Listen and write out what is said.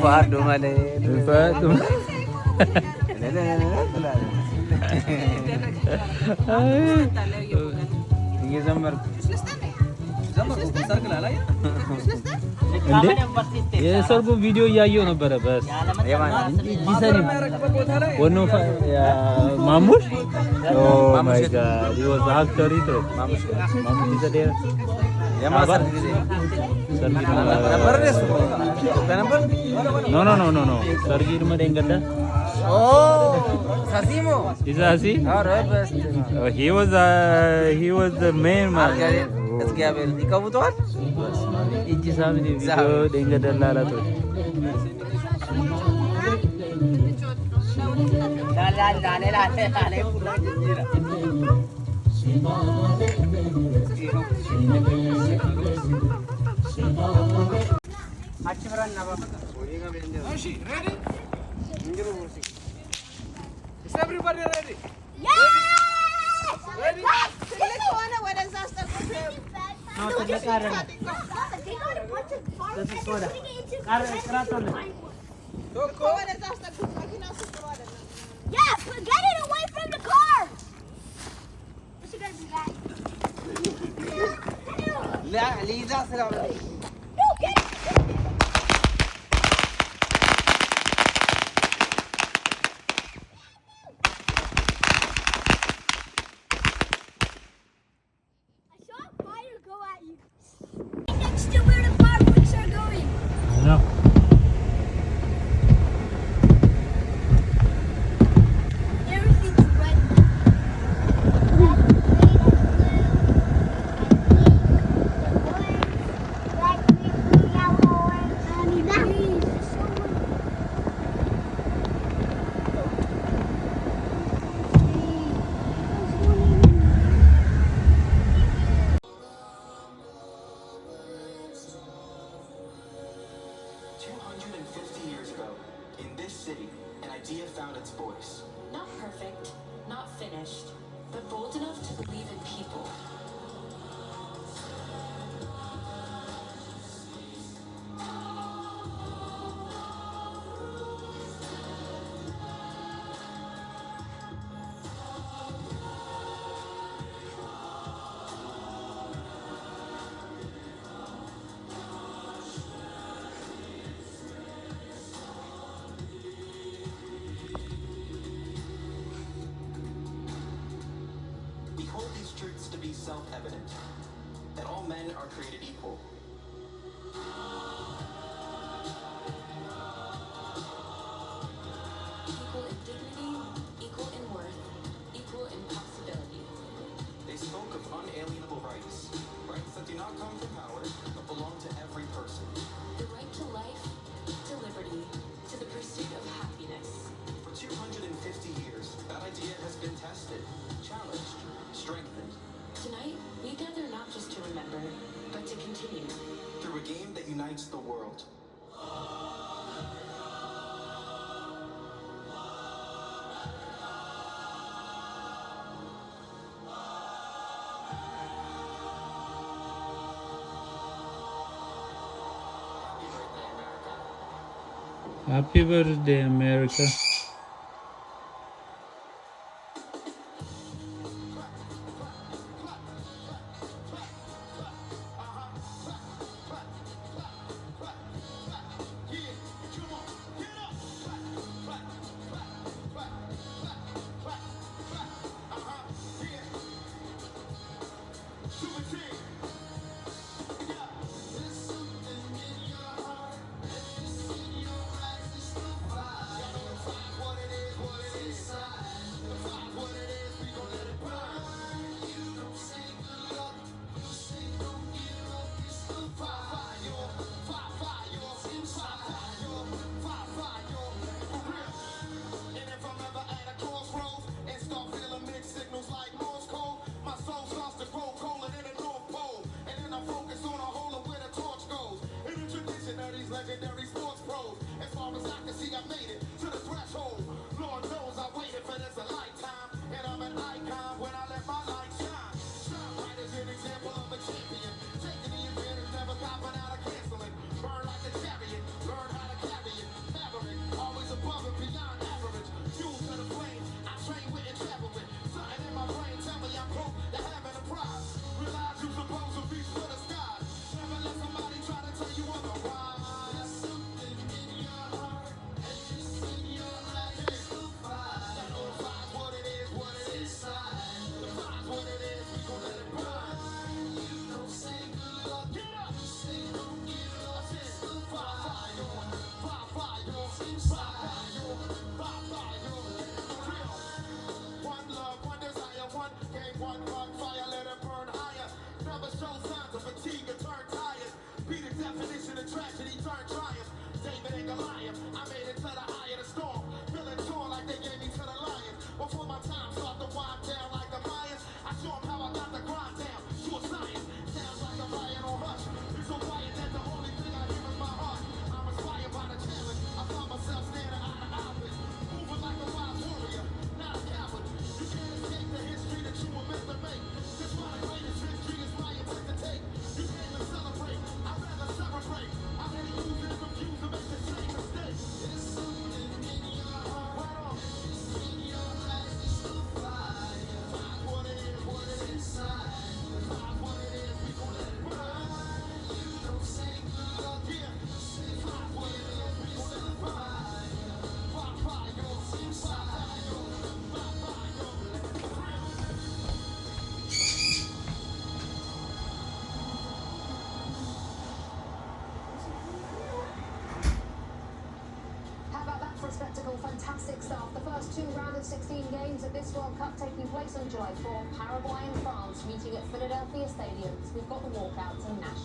fardo malee. Fardo. እየዘመርኩ እንዴ የሰርጉ ቪዲዮ እያየሁ ነበረ። በስ ጂሰኒ ወኖ ማሙሽ ኦ ማይ ጋድ ሂ ዋዝ አክተር ኢት ማሙሽ ዲዘዴ የማሰር ጊዜ ነበር እሱ ነበር ኖ ኖ ኖ ኖ ኖ ሰርጊ ድመደ እንገዳ ኦ ሳሲሞ ኢዛሲ he was the main man እግዚአብሔር ይቀውጠዋል እጅ ሳምዲ ቪዲዮ ደንገደላላቶ Is everybody ready? Yes! Ready? Yeah, get it away from the car! What's you gonna do that? لا ليزا سلام No, get it! I saw a fire go at you. Next to where the fireworks are going. No. Everything's ready. Found its voice. Not perfect, not finished, but bold enough to believe in people. Hold these truths to be self-evident, that all men are created equal. Equal in dignity, equal in worth, equal in possibility. They spoke of unalienable rights, rights that do not come from power, but belong to every person. The right to life, to liberty, to the pursuit of happiness. For 250 years, that idea has been tested, challenged, strengthened. Tonight, we gather not just to remember, but to continue. Through a game that unites the world. Happy birthday, America. supposed to reach for the sky. Never let somebody try to tell you otherwise. There's something in your heart, and it's in your life. It's the fire. That notifies what it is inside. Defines what it is, we gon' let it burn. You don't say good luck, get up. You say don't give up. It's the fire. Fire inside. One love, one desire, one game, one fire, let it burn higher. Never show signs of fatigue or turn tired. Be the definition of tragedy, turn triumph. David and Goliath, I made it to the eye of the storm. Feeling torn like they gave me to the lions. Before my time start to wind down like the Mayans, I show them how I got the grind down. To a science, sounds like a riot on hush. It's so quiet that the only thing I hear is my heart. I'm inspired by the challenge. I find myself standing out of opposite. Moving like a wild warrior, not a coward. You can't escape the history that you were meant to make. This my greatest history is my intent to take. You came to celebrate, I'd rather celebrate. I hate losing and refuse to make the same mistake. There's something in your heart, right on. It's in your life, it's the fire. Find what it is inside. Find what it is, we gon' let it burn. You don't say good luck, yeah. Find what it is, we gon' let it burn. Fire inside. How about that for a spectacle? Fantastic stuff. The first two round of 16 games at this World Cup taking place on July 4. Paraguay and France meeting at Philadelphia stadiums. We've got the walkouts and national.